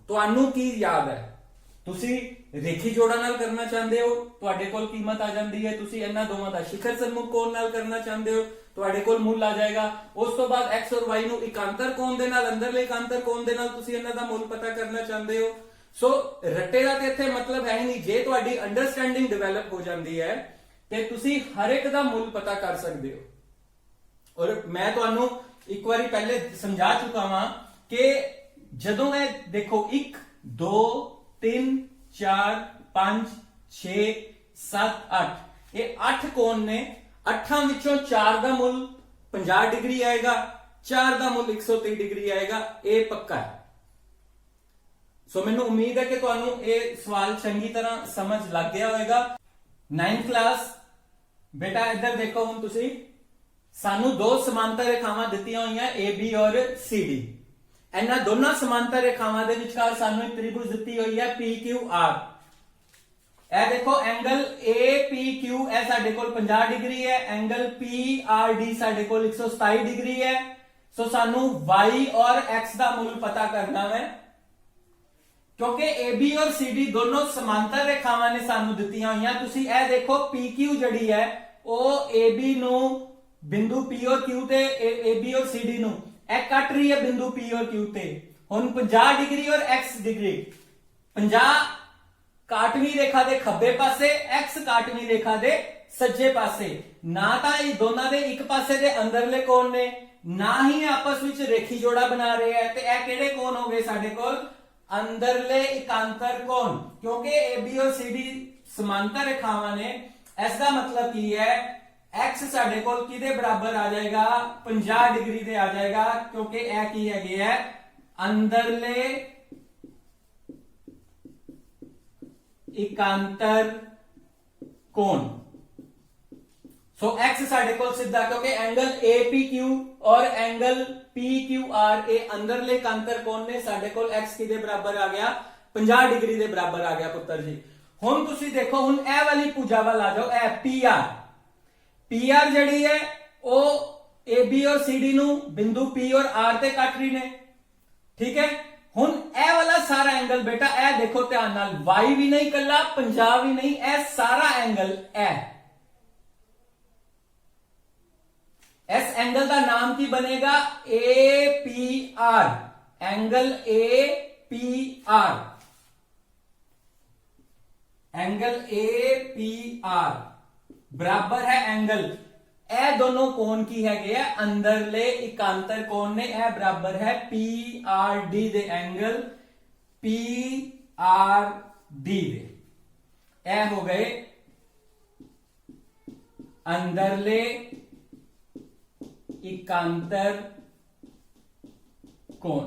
ਤੁਹਾਨੂੰ ਕੀ ਯਾਦ ਹੈ। ਤੁਸੀਂ ਰੇਖੀ ਜੋੜਾ ਨਾਲ ਕਰਨਾ ਚਾਹੁੰਦੇ ਹੋ, ਤੁਹਾਡੇ ਕੋਲ ਕੀਮਤ ਆ ਜਾਂਦੀ ਹੈ। ਤੁਸੀਂ ਇਹਨਾਂ ਦੋਵਾਂ ਦਾ ਸ਼ਿਖਰ ਸਨਮੁਖ ਕੋਣ ਨਾਲ ਕਰਨਾ ਚਾਹੁੰਦੇ ਹੋ, ਤੁਹਾਡੇ ਕੋਲ ਮੁੱਲ ਆ ਜਾਏਗਾ। ਉਸ ਤੋਂ ਬਾਅਦ x ਔਰ y ਨੂੰ ਇਕਾਂਤਰ ਕੋਣ ਦੇ ਨਾਲ, ਅੰਦਰਲੇ ਇਕਾਂਤਰ ਕੋਣ ਦੇ ਨਾਲ ਤੁਸੀਂ ਇਹਨਾਂ ਦਾ ਮੁੱਲ ਪਤਾ ਕਰਨਾ ਚਾਹੁੰਦੇ ਹੋ। ਸੋ ਰੱਟੇ ਦਾ ਤੇ ਇੱਥੇ ਮਤਲਬ ਹੈ ਹੀ ਨਹੀਂ। ਜੇ ਤੁਹਾਡੀ ਅੰਡਰਸਟੈਂਡਿੰਗ ਡਿਵੈਲਪ ਹੋ ਜਾਂਦੀ ਹੈ ਤੇ ਤੁਸੀਂ ਹਰ ਇੱਕ ਦਾ ਮੁੱਲ ਪਤਾ ਕਰ ਸਕਦੇ ਹੋ। ਔਰ ਮੈਂ ਤੁਹਾਨੂੰ ਇੱਕ ਵਾਰੀ ਪਹਿਲੇ ਸਮਝਾ ਚੁੱਕਾ ਹਾਂ ਕਿ ਜਦੋਂ ਇਹ ਦੇਖੋ 1 2 3 4 5 6 7 8 ਇਹ 8 ਕੋਣ ਨੇ। 8 ਵਿੱਚੋਂ 4 ਦਾ ਮੁੱਲ 50 ਡਿਗਰੀ ਆਏਗਾ, 4 ਦਾ ਮੁੱਲ 130 ਡਿਗਰੀ ਆਏਗਾ। ਇਹ ਪੱਕਾ ਹੈ। ਸੋ ਮੈਨੂੰ ਉਮੀਦ ਹੈ ਕਿ ਤੁਹਾਨੂੰ ਇਹ ਸਵਾਲ ਚੰਗੀ ਤਰ੍ਹਾਂ ਸਮਝ ਲੱਗ ਗਿਆ ਹੋਵੇਗਾ। 9th ਕਲਾਸ ਬੇਟਾ ਇੱਧਰ ਦੇਖੋ, ਹੁਣ ਤੁਸੀਂ ਸਾਨੂੰ ਦੋ ਸਮਾਂਤਰ ਰੇਖਾਵਾਂ ਦਿੱਤੀਆਂ ਹੋਈਆਂ AB ਔਰ CD। ਇਹਨਾਂ ਦੋਨਾਂ ਸਮਾਂਤਰ ਰੇਖਾਵਾਂ ਦੇ ਵਿਚਕਾਰ ਸਾਨੂੰ ਇੱਕ ਤ੍ਰਿਭੁਜ ਦਿੱਤੀ ਹੋਈ ਹੈ PQR। ਇਹ ਦੇਖੋ ਐਂਗਲ APQ ਇਹ ਸਾਡੇ ਕੋਲ 50 ਡਿਗਰੀ ਹੈ, ਐਂਗਲ PRD ਸਾਡੇ ਕੋਲ 127 ਡਿਗਰੀ ਹੈ। ਸੋ ਸਾਨੂੰ y ਔਰ x ਦਾ ਮੁੱਲ ਪਤਾ ਕਰਨਾ ਹੈ ਕਿਉਂਕਿ AB ਔਰ CD ਦੋਨੋਂ ਸਮਾਂਤਰ ਰੇਖਾਵਾਂ ਨੇ ਸਾਨੂੰ ਦਿੱਤੀਆਂ ਹੋਈਆਂ। ਤੁਸੀਂ ਇਹ ਦੇਖੋ PQ ਜਿਹੜੀ ਹੈ ਉਹ AB ਨੂੰ ਬਿੰਦੂ P ਔਰ Q ਤੇ AB ਔਰ CD ਨੂੰ ਇਹ ਕੱਟ ਰਹੀ ਹੈ ਬਿੰਦੂ P ਔਰ Q ਤੇ। ਹੁਣ 50 ਡਿਗਰੀ ਔਰ x ਡਿਗਰੀ, 50 ਕਾਟਵੀਂ ਰੇਖਾ ਦੇ ਖੱਬੇ ਪਾਸੇ, x ਕਾਟਵੀਂ ਰੇਖਾ ਦੇ ਸੱਜੇ ਪਾਸੇ। ਨਾ ਤਾਂ ਇਹ ਦੋਨਾਂ ਦੇ ਇੱਕ ਪਾਸੇ ਦੇ ਅੰਦਰਲੇ ਕੋਣ ਨੇ, ਨਾ ਹੀ ਆਪਸ ਵਿੱਚ ਰੇਖੀ ਜੋੜਾ ਬਣਾ ਰਹੇ ਹੈ। ਤੇ ਇਹ ਕਿਹੜੇ ਕੋਣ ਹੋ ਗਏ ਸਾਡੇ ਕੋਲ? ਅੰਦਰਲੇ ਇਕਾਂਤਰ ਕੋਣ। ਕਿਉਂਕਿ AB ਔਰ CD ਸਮਾਂਤਰ ਰੇਖਾਵਾਂ ਨੇ, ਇਸ ਦਾ ਮਤਲਬ ਕੀ ਹੈ? x ਸਾਡੇ ਕੋਲ ਕਿਹਦੇ ਬਰਾਬਰ ਆ ਜਾਏਗਾ? 50 ਡਿਗਰੀ ਦੇ ਆ ਜਾਏਗਾ ਕਿਉਂਕਿ ਇਹ ਕੀ ਹੈਗੇ ਹੈ? ਅੰਦਰਲੇ ਇਕਾਂਤਰ ਕੋਣ। ਸੋ x ਸਾਡੇ ਕੋਲ ਸਿੱਧਾ, ਕਿਉਂਕਿ ਐਂਗਲ APQ ਔਰ ਐਂਗਲ PQR ਇਹ ਅੰਦਰਲੇ ਇਕਾਂਤਰ ਕੋਣ ਨੇ। ਸਾਡੇ ਕੋਲ x ਕਿਹਦੇ ਬਰਾਬਰ ਆ ਗਿਆ? 50 ਡਿਗਰੀ ਦੇ ਬਰਾਬਰ ਆ ਗਿਆ ਪੁੱਤਰ ਜੀ। ਹੁਣ ਤੁਸੀਂ ਦੇਖੋ, ਹੁਣ ਇਹ ਵਾਲੀ ਭੁਜਾ ਵੱਲ ਆ ਜਾਓ। ਇਹ PR ਜਿਹੜੀ ਹੈ ਉਹ AB ਔਰ CD ਨੂੰ ਬਿੰਦੂ P ਔਰ R ਤੇ ਕੱਟ ਰਹੀ ਨੇ, ਠੀਕ ਹੈ। ਹੁਣ ਇਹ ਵਾਲਾ ਸਾਰਾ ਐਂਗਲ ਬੇਟਾ ਇਹ ਦੇਖੋ ਧਿਆਨ ਨਾਲ, y ਵੀ ਨਹੀਂ ਕੱਲਾ, 50 ਵੀ ਨਹੀਂ, ਇਹ ਸਾਰਾ ਐਂਗਲ इस एंगल का नाम की बनेगा APR, angle APR, angle APR बराबर है एंगल ए दोनों कोण की है अंदरले इकांतर कोण ने ए बराबर है PRD दे, एंगल PRD दे। ए हो गए अंदरले इकांतर कोण।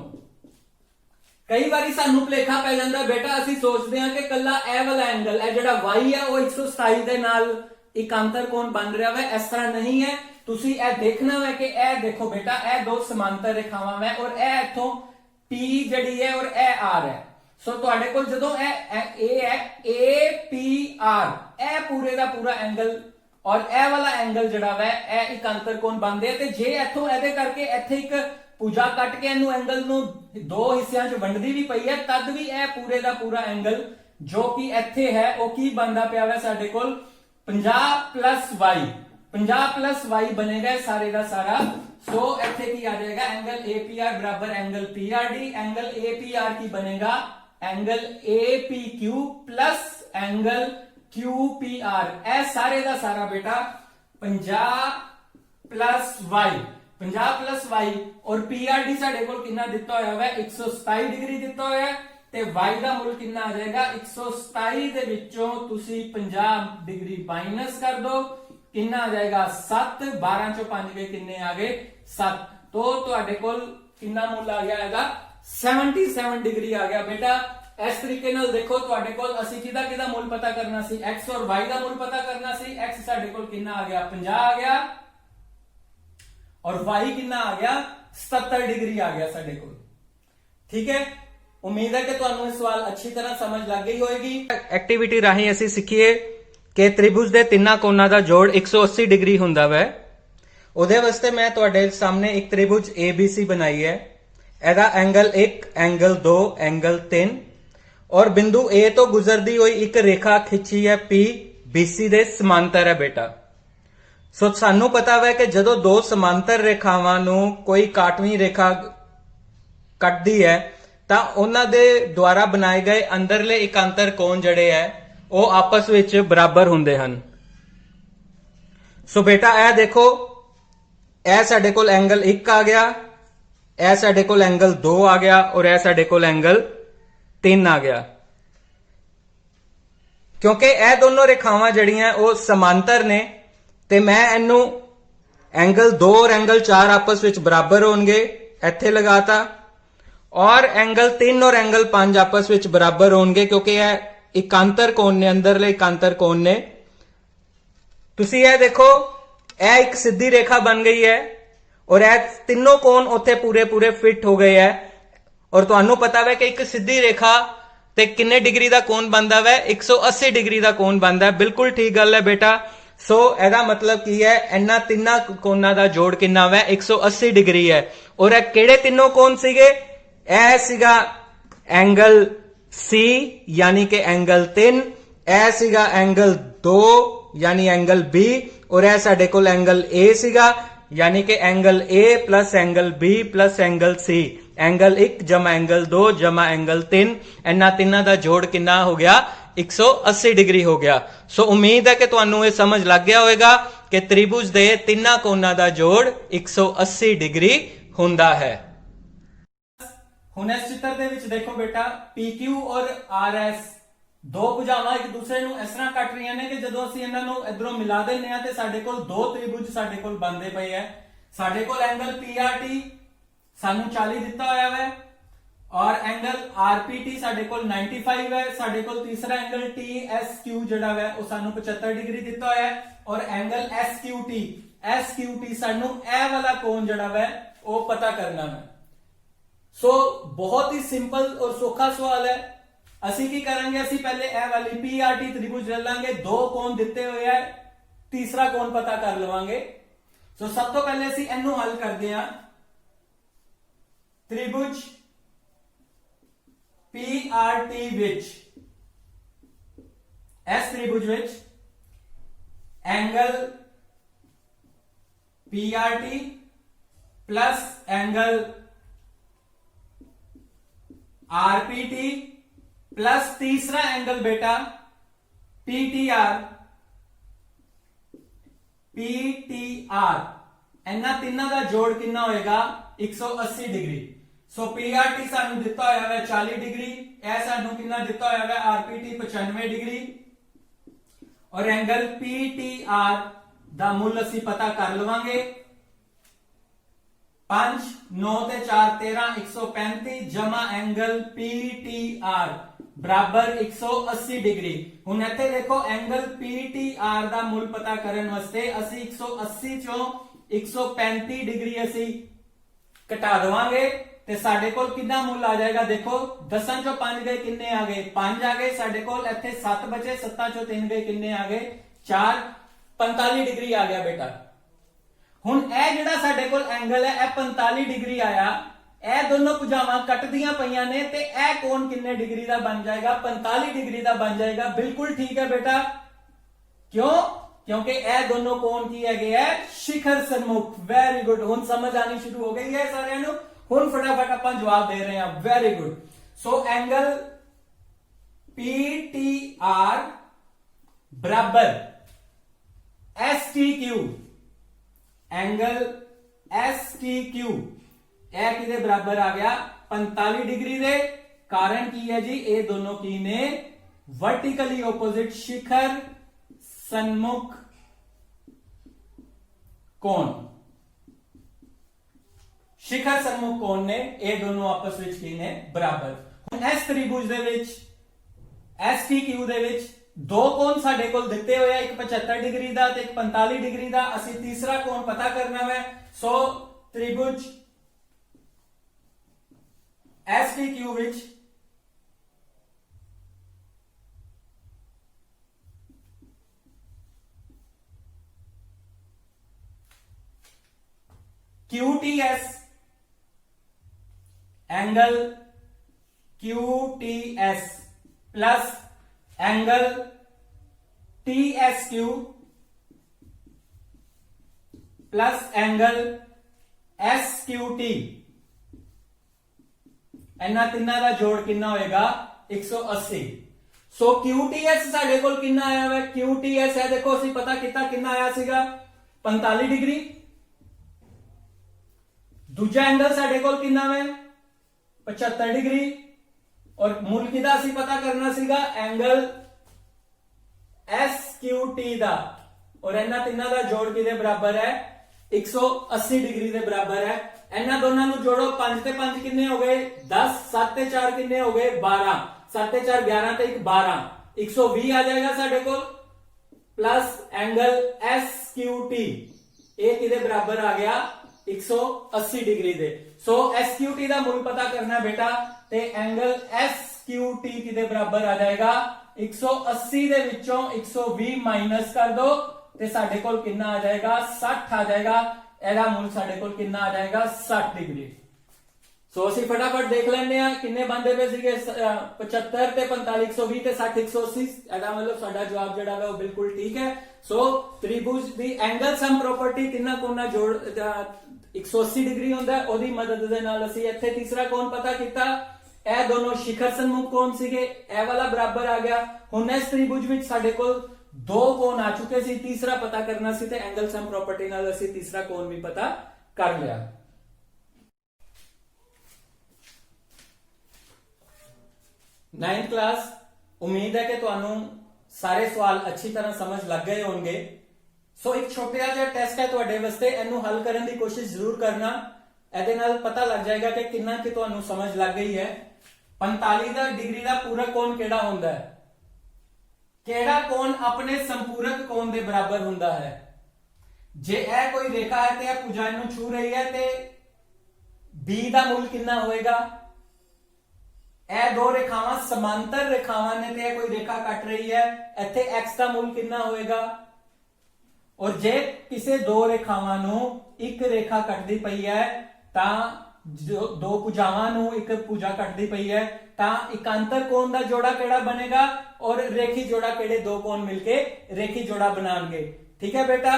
कई बारी सानू भुलेखा पै जांदा बेटा, असी सोचते हैं कि कला ए वाला एंगल है जिहड़ा y है वो 127 दे नाल इकांतर कोण बन रहा है। इस तरह नहीं है, तुसी ए देखना है कि ए देखो बेटा, ए दो समांतर रेखावां है और ए इथों P जड़ी है और ए R है। सो तुहाडे कोल जदों ए है APR, ए पूरे दा पूरा एंगल और ए वाला एंगल जड़ा वै ए इकांतर कोण बनदे ते जे इथों एदे करके इथे एक पूजा कट के इनू एंगल नू दो हिस्सियां च वंडदी भी पई है, तद भी ए पूरे दा पूरा एंगल जो कि इथे है वो की बनदा पिया वै साडे कोल 50 प्लस y, 50 प्लस y बनेगा सारे का सारा। सो इथे की आ जाएगा एंगल APR बराबर एंगल PRD, एंगल APR की बनेगा angle APQ plus angle QPR। ए सारे का सारा बेटा 50 प्लस y, 50 प्लस y और PRD साडे कोल कितना दिता होया है 127 डिग्री दिता होया है ते y का मुल कितना आ जाएगा 127 दे विचों तुसी 50 डिग्री माइनस कर दो, कितना आ जाएगा 7, 12 चों 5 गए किन्ने आ गए 7, तो तुहाडे कोल कितना मुल आ गया है 77 डिग्री आ गया बेटा। इस तरीके नाल देखो तुहाडे कोल असी किदा किदा मुल पता करना सी, x और y का मुल पता करना सी। x साडे कोल कितना आ गया 50 आ गया और y कितना आ गया 77 डिग्री आ गया साडे कोल। ठीक है, उम्मीद है कि तुहानू सवाल अच्छी तरह समझ लग गई होगी। एक्टिविटी राही असी सीखिए कि त्रिभुज दे तिन्ना कोणां दा जोड़ 180 डिग्री हुंदा वै। ਉਹਦੇ ਵਾਸਤੇ मैं ਤੁਹਾਡੇ सामने एक त्रिभुज ABC बनाई है। ਇਹਦਾ एंगल 1, एंगल 2, एंगल 3 और बिंदु A तो गुजरती हुई एक रेखा खिंची है P BC ਦੇ समांतर है बेटा। सो सानू पता है कि ਜਦੋਂ दो समांतर रेखावां ਨੂੰ कोई काटवीं रेखा ਕੱਟਦੀ है ਤਾਂ ਉਹਨਾਂ ਦੇ ਦੁਆਰਾ ਬਣਾਏ ਗਏ ਅੰਦਰਲੇ ਇਕਾਂਤਰ ਕੋਣ ਜਿਹੜੇ ਹੈ ਉਹ ਆਪਸ ਵਿੱਚ ਬਰਾਬਰ ਹੁੰਦੇ ਹਨ। ਸੋ ਬੇਟਾ ਇਹ ਦੇਖੋ, ਇਹ ਸਾਡੇ ਕੋਲ ਐਂਗਲ 1 ਆ ਗਿਆ, ਇਹ ਸਾਡੇ ਕੋਲ ਐਂਗਲ 2 ਆ ਗਿਆ ਔਰ ਇਹ ਸਾਡੇ ਕੋਲ ਐਂਗਲ 3 ਆ ਗਿਆ। ਕਿਉਂਕਿ ਇਹ ਦੋਨੋਂ ਰੇਖਾਵਾਂ ਜਿਹੜੀਆਂ ਉਹ ਸਮਾਂਤਰ ਨੇ ਤੇ ਮੈਂ ਇਹਨੂੰ ਐਂਗਲ 2 ਔਰ ਐਂਗਲ 4 ਆਪਸ ਵਿੱਚ ਬਰਾਬਰ ਹੋਣਗੇ ਇੱਥੇ ਲਗਾਤਾ और एंगल 3 और एंगल 5 आपस ਵਿੱਚ बराबर होणगे क्योंकि यह इकांतर कोण ने, अंदरले इकांतर कोण ने। ਤੁਸੀਂ ਇਹ ਦੇਖੋ, ਇਹ ਇੱਕ ਸਿੱਧੀ ਰੇਖਾ ਬਣ ਗਈ ਹੈ और ਇਹ ਤਿੰਨੋਂ ਕੋਣ ਉੱਥੇ ਪੂਰੇ ਪੂਰੇ ਫਿੱਟ ਹੋ ਗਏ ਹੈ और ਤੁਹਾਨੂੰ ਪਤਾ ਹੈ ਕਿ ਇੱਕ ਸਿੱਧੀ ਰੇਖਾ ਤੇ ਕਿੰਨੇ ਡਿਗਰੀ ਦਾ ਕੋਣ ਬਣਦਾ ਹੈ 180 ਡਿਗਰੀ ਦਾ ਕੋਣ ਬਣਦਾ ਹੈ। ਬਿਲਕੁਲ ਠੀਕ ਗੱਲ ਹੈ ਬੇਟਾ। ਸੋ ਇਹਦਾ ਮਤਲਬ ਕੀ ਹੈ, ਇਹਨਾਂ ਤਿੰਨਾਂ ਕੋਣਾਂ ਦਾ ਜੋੜ ਕਿੰਨਾ ਹੈ 180 ਡਿਗਰੀ ਹੈ। और ਇਹ ਕਿਹੜੇ ਤਿੰਨੋਂ ਕੋਣ ਸੀਗੇ? ਇਹ ਸੀਗਾ एंगल C यानी कि एंगल 3, ਇਹ ਸੀਗਾ एंगल 2 यानी एंगल B और ਇਹ ਸਾਡੇ ਕੋਲ एंगल A ਸੀਗਾ यानी कि angle A plus angle B plus angle C, angle 1 जमा एंगल 2 जमा एंगल 3, ਇਹਨਾਂ ਤਿੰਨਾਂ ਦਾ ਜੋੜ ਕਿੰਨਾ ਹੋ ਗਿਆ 180 डिग्री हो गया। सो उम्मीद है कि ਤੁਹਾਨੂੰ ਇਹ ਸਮਝ ਲੱਗ ਗਿਆ ਹੋਵੇਗਾ ਕਿ त्रिभुज ਦੇ ਤਿੰਨਾਂ ਕੋਣਾਂ ਦਾ ਜੋੜ 180 डिग्री ਹੁੰਦਾ ਹੈ। ਹੁਣ ਇਸ ਚਿੱਤਰ ਦੇ ਵਿੱਚ ਦੇਖੋ ਬੇਟਾ, PQ ਔਰ RS ਦੋ ਭੁਜਾਵਾਂ ਇੱਕ ਦੂਸਰੇ ਨੂੰ ਇਸ ਤਰ੍ਹਾਂ ਕੱਟ ਰਹੀਆਂ ਨੇ ਕਿ ਜਦੋਂ ਅਸੀਂ ਇਹਨਾਂ ਨੂੰ ਇਧਰੋਂ ਮਿਲਾ ਦਿੰਨੇ ਆ ਤੇ ਸਾਡੇ ਕੋਲ ਦੋ ਤ੍ਰਿਭੁਜ ਸਾਡੇ ਕੋਲ ਬਣਦੇ ਪਏ ਐ। ਸਾਡੇ ਕੋਲ ਐਂਗਲ PRT ਸਾਨੂੰ 40 ਦਿੱਤਾ ਹੋਇਆ ਹੈ ਔਰ ਐਂਗਲ RPT ਸਾਡੇ ਕੋਲ 95 ਹੈ। ਸਾਡੇ ਕੋਲ ਤੀਸਰਾ ਐਂਗਲ TSQ ਜਿਹੜਾ ਹੈ ਉਹ ਸਾਨੂੰ 75 ਡਿਗਰੀ ਦਿੱਤਾ ਹੋਇਆ ਹੈ ਔਰ ਐਂਗਲ SQT ਸਾਨੂੰ ਇਹ ਵਾਲਾ ਕੋਣ ਜਿਹੜਾ ਹੈ ਉਹ ਪਤਾ ਕਰਨਾ ਹੈ। सो बहुत ही सिंपल और सौखा सवाल है। ਅਸੀਂ ਕੀ ਕਰਾਂਗੇ, ਅਸੀਂ ਪਹਿਲੇ ਇਹ ਵਾਲੀ PRT त्रिभुज ले ਲਾਂਗੇ, ਦੋ ਕੋਣ ਦਿੱਤੇ ਹੋਏ ਹੈ, ਤੀਸਰਾ ਕੋਣ ਪਤਾ ਕਰ ਲਵਾਂਗੇ। ਸੋ ਸਭ ਤੋਂ ਪਹਿਲੇ ਅਸੀਂ ਇਹਨੂੰ ਹੱਲ ਕਰਦੇ ਹਾਂ। त्रिभुज PRT ਵਿੱਚ ਇਸ त्रिभुज ਵਿੱਚ angle PRT plus angle RPT plus तीसरा एंगल बेटा PTR ਇਹਨਾਂ ਤਿੰਨਾਂ ਦਾ ਜੋੜ ਕਿੰਨਾ ਹੋਏਗਾ 180 ਡਿਗਰੀ। ਸੋ PRT ਸਾਨੂੰ ਦਿੱਤਾ ਹੋਇਆ ਹੈ 40 ਡਿਗਰੀ, ਇਹ ਸਾਨੂੰ ਕਿੰਨਾ ਦਿੱਤਾ ਹੋਇਆ ਹੈ RPT 95 ਡਿਗਰੀ, ਔਰ ਐਂਗਲ PTR ਦਾ ਮੁੱਲ ਅਸੀਂ ਪਤਾ ਕਰ ਲਵਾਂਗੇ 5 9 ਤੇ 4 13 135 ਜਮਾ ਐਂਗਲ PTR ਬਰਾबर 180 ਡਿਗਰੀ। ਹੁਣ ਇੱਥੇ ਦੇਖੋ ਐਂਗਲ PTR ਦਾ ਮੁੱਲ ਪਤਾ ਕਰਨ ਵਾਸਤੇ ਅਸੀਂ 180 ਚੋਂ 135 ਡਿਗਰੀ ਅਸੀਂ ਘਟਾ ਦਵਾਂਗੇ ਤੇ ਸਾਡੇ ਕੋਲ ਕਿੰਨਾ ਮੁੱਲ ਆ ਜਾਏਗਾ। ਦੇਖੋ 10 ਚੋਂ 5 ਗਏ ਕਿੰਨੇ ਆ ਗਏ 5 ਆ ਗਏ, ਸਾਡੇ ਕੋਲ ਇੱਥੇ 7 ਬਚੇ, 7 ਚੋਂ 3 ਗਏ ਕਿੰਨੇ ਆ ਗਏ 4, 45 ਡਿਗਰੀ ਆ ਗਿਆ ਬੇਟਾ। ਹੁਣ ਇਹ ਜਿਹੜਾ ਸਾਡੇ ਕੋਲ ਐਂਗਲ ਹੈ ਇਹ 45 ਡਿਗਰੀ ਆਇਆ, ਇਹ ਦੋਨੋਂ ਭੁਜਾਵਾਂ ਕੱਟਦੀਆਂ ਪਈਆਂ ਨੇ ਤੇ ਇਹ ਕੋਣ ਕਿੰਨੇ ਡਿਗਰੀ ਦਾ ਬਣ ਜਾਏਗਾ 45 ਡਿਗਰੀ ਦਾ ਬਣ ਜਾਏਗਾ। ਬਿਲਕੁਲ ਠੀਕ ਹੈ ਬੇਟਾ, ਕਿਉਂ? क्योंकि ਇਹ ਦੋਨੋਂ ਕੋਣ ਕੀ ਹੈਗੇ ਹੈ शिखर सन्मुख। वेरी गुड, ਹੁਣ ਸਮਝ ਆਣੀ ਸ਼ੁਰੂ ਹੋ ਗਈ ਹੈ ਸਾਰਿਆਂ ਨੂੰ। ਹੁਣ ਫਟਾਫਟ ਆਪਾਂ ਜਵਾਬ ਦੇ ਰਹੇ ਹਾਂ। Very good. So angle PTR बराबर STQ, एंगल STQ ਇਹ ਕਿਹਦੇ ਬਰਾबर ਆ ਗਿਆ 45 ਡਿਗਰੀ ਦੇ। ਕਾਰਨ ਕੀ ਹੈ ਜੀ, ਇਹ ਦੋਨੋਂ ਕੀ ਨੇ वर्टिकली ऑपोजिट शिखर सन्मुख कोण। शिखर सन्मुख कोण ने ਇਹ ਦੋਨੋਂ ਆਪਸ ਵਿੱਚ ਕੀ ਨੇ ਬਰਾਬਰ। ਹੁਣ ਇਸ ਤ੍ਰਿਭੁਜ ਦੇ ਵਿੱਚ STQ ਦੇ ਵਿੱਚ ਦੋ ਕੋਣ ਸਾਡੇ ਕੋਲ ਦਿੱਤੇ ਹੋਏ ਆ, ਇੱਕ 75 ਡਿਗਰੀ ਦਾ ਤੇ ਇੱਕ 45 ਡਿਗਰੀ ਦਾ। ਅਸੀਂ ਤੀਸਰਾ ਕੋਣ ਪਤਾ ਕਰਨਾ ਹੈ। ਸੋ ਤ੍ਰਿਭੁਜ STQ ਵਿੱਚ QTS angle QTS plus angle TSQ plus angle SQT, ਇਹਨਾਂ ਤਿੰਨਾਂ ਦਾ ਜੋੜ ਕਿੰਨਾ ਹੋਏਗਾ 180। ਸੋ QTS ਸਾਡੇ ਕੋਲ ਕਿੰਨਾ ਆਇਆ ਹੈ, QTS ਹੈ ਦੇਖੋ ਅਸੀਂ ਪਤਾ ਕੀਤਾ ਕਿੰਨਾ ਆਇਆ ਸੀਗਾ 45 ਡਿਗਰੀ। दूजा एंगल साडे कोल किन्ना है 75 डिग्री, और मूल किदा सी पता करना सीगा एंगल SQT दा, और इन्हां तिन्हां दा जोड़ किदे बराबर है 180 डिग्री दे बराबर है। इन्हां दोनां नूं जोड़ो 5 ते 5 किन्ने हो गए 10, 7 ते 4 किन्ने हो गए 12, 7 ते 4 11 ते 1 12, 120 आ जाएगा साडे कोल प्लस एंगल SQT ये किदे बराबर आ गया 180 डिग्री दे। सो SQT दा मूल पता करना बेटा ते एंगल SQT किदे बराबर आ जाएगा 180 दे विचों 120 माइनस कर दो ते साडे कोल कितना आ जाएगा 60 आ जाएगा। एदा मूल साडे कोल कितना आ जाएगा 60 डिग्री। सो ਅਸੀਂ फटाफट देख ਲੈਣੇ ਆ ਕਿੰਨੇ ਬੰਦੇ ਪਏ ਸੀਗੇ 75 ਤੇ 45 120 ਤੇ 60 180। ਇਹਦਾ ਮਤਲਬ ਸਾਡਾ ਜਵਾਬ ਜਿਹੜਾ ਹੈ ਉਹ ਬਿਲਕੁਲ ਠੀਕ ਹੈ। ਸੋ ਤ੍ਰਿਭੁਜ ਦੀ ਐਂਗਲ ਸਮ ਪ੍ਰੋਪਰਟੀ ਤਿੰਨਾਂ ਕੋਣਾਂ ਜੋੜ 180 डिग्री ਹੁੰਦਾ ਹੈ, ਉਹਦੀ ਮਦਦ ਦੇ ਨਾਲ ਅਸੀਂ ਇੱਥੇ ਤੀਸਰਾ ਕੋਣ ਪਤਾ ਕੀਤਾ। ਇਹ ਦੋਨੋਂ शिखर सन्मुख ਕੋਣ ਸੀਗੇ, ਇਹ ਵਾਲਾ ਬਰਾਬਰ ਆ ਗਿਆ। ਹੁਣ ਇਸ ਤ੍ਰਿਭੁਜ ਵਿੱਚ ਸਾਡੇ ਕੋਲ ਦੋ ਕੋਣ ਆ ਚੁੱਕੇ ਸੀ, ਤੀਸਰਾ ਪਤਾ ਕਰਨਾ ਸੀ ਤੇ ਐਂਗਲ ਸਮ ਪ੍ਰੋਪਰਟੀ ਨਾਲ ਅਸੀਂ ਤੀਸਰਾ ਕੋਣ ਵੀ ਪਤਾ ਕਰ ਲਿਆ। 9th क्लास, उम्मीद है कि ਤੁਹਾਨੂੰ ਸਾਰੇ ਸਵਾਲ ਅੱਛੀ ਤਰ੍ਹਾਂ ਸਮਝ ਲੱਗ ਗਏ ਹੋਣਗੇ। ਸੋ ਇੱਕ ਛੋਟਾ ਜਿਹਾ ਟੈਸਟ ਹੈ ਤੁਹਾਡੇ ਵਾਸਤੇ, ਇਹਨੂੰ ਹੱਲ ਕਰਨ ਦੀ ਕੋਸ਼ਿਸ਼ ਜ਼ਰੂਰ ਕਰਨਾ। ਇਹਦੇ ਨਾਲ ਪਤਾ ਲੱਗ ਜਾਏਗਾ ਕਿ ਕਿੰਨਾ ਕਿ ਤੁਹਾਨੂੰ ਸਮਝ ਲੱਗ ਗਈ ਹੈ। 45 ਡਿਗਰੀ ਦਾ ਪੂਰਕ ਕੋਣ ਕਿਹੜਾ ਹੁੰਦਾ ਹੈ, ਕਿਹੜਾ ਕੋਣ ਆਪਣੇ ਸੰਪੂਰਕ ਕੋਣ ਦੇ ਬਰਾਬਰ ਹੁੰਦਾ ਹੈ। ਜੇ ਇਹ ਕੋਈ ਰੇਖਾ ਹੈ ਤੇ ਇਹ ਭੁਜਾ ਨੂੰ ਛੂ ਰਹੀ ਹੈ ਤੇ B ਦਾ ਮੁੱਲ ਕਿੰਨਾ ਹੋਏਗਾ। ਇਹ ਦੋ ਰੇਖਾਵਾਂ ਸਮਾਂਤਰ ਰੇਖਾਵਾਂ ਨੇ ਤੇ ਇਹ ਕੋਈ ਰੇਖਾ ਕੱਟ ਰਹੀ ਹੈ, ਇੱਥੇ x ਦਾ ਮੁੱਲ ਕਿੰਨਾ ਹੋਏਗਾ। और जे किसी दो रेखावां नूं एक रेखा कटदी पई है तां दो भुजावां नूं एक भुजा कटदी पई है तां एकांतर कोण दा जोड़ा केड़ा बनेगा और रेखी जोड़ा केड़े दो कोण मिलके रेखी जोड़ा बनाएंगे। ठीक है बेटा,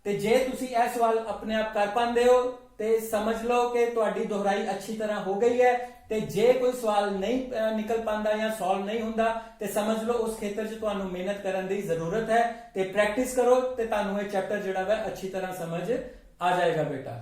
ਤੇ ਜੇ ਤੁਸੀਂ ਇਹ ਸਵਾਲ ਆਪਣੇ ਆਪ ਕਰ ਪਾਉਂਦੇ ਹੋ ਤੇ ਸਮਝ ਲਓ ਕਿ ਤੁਹਾਡੀ ਦੁਹਰਾਈ ਅੱਛੀ ਤਰ੍ਹਾਂ ਹੋ ਗਈ ਹੈ। ਤੇ ਜੇ ਕੋਈ ਸਵਾਲ ਨਹੀਂ ਨਿਕਲ ਪਾਉਂਦਾ ਜਾਂ ਸੋਲਵ ਨਹੀਂ ਹੁੰਦਾ ਤੇ ਸਮਝ ਲਓ ਉਸ ਖੇਤਰ 'ਚ ਤੁਹਾਨੂੰ ਮਿਹਨਤ ਕਰਨ ਦੀ ਜ਼ਰੂਰਤ ਹੈ ਤੇ ਪ੍ਰੈਕਟਿਸ ਕਰੋ ਤੇ ਤੁਹਾਨੂੰ ਇਹ ਚੈਪਟਰ ਜਿਹੜਾ ਵਾ ਅੱਛੀ ਤਰ੍ਹਾਂ ਸਮਝ ਆ ਜਾਏਗਾ ਬੇਟਾ।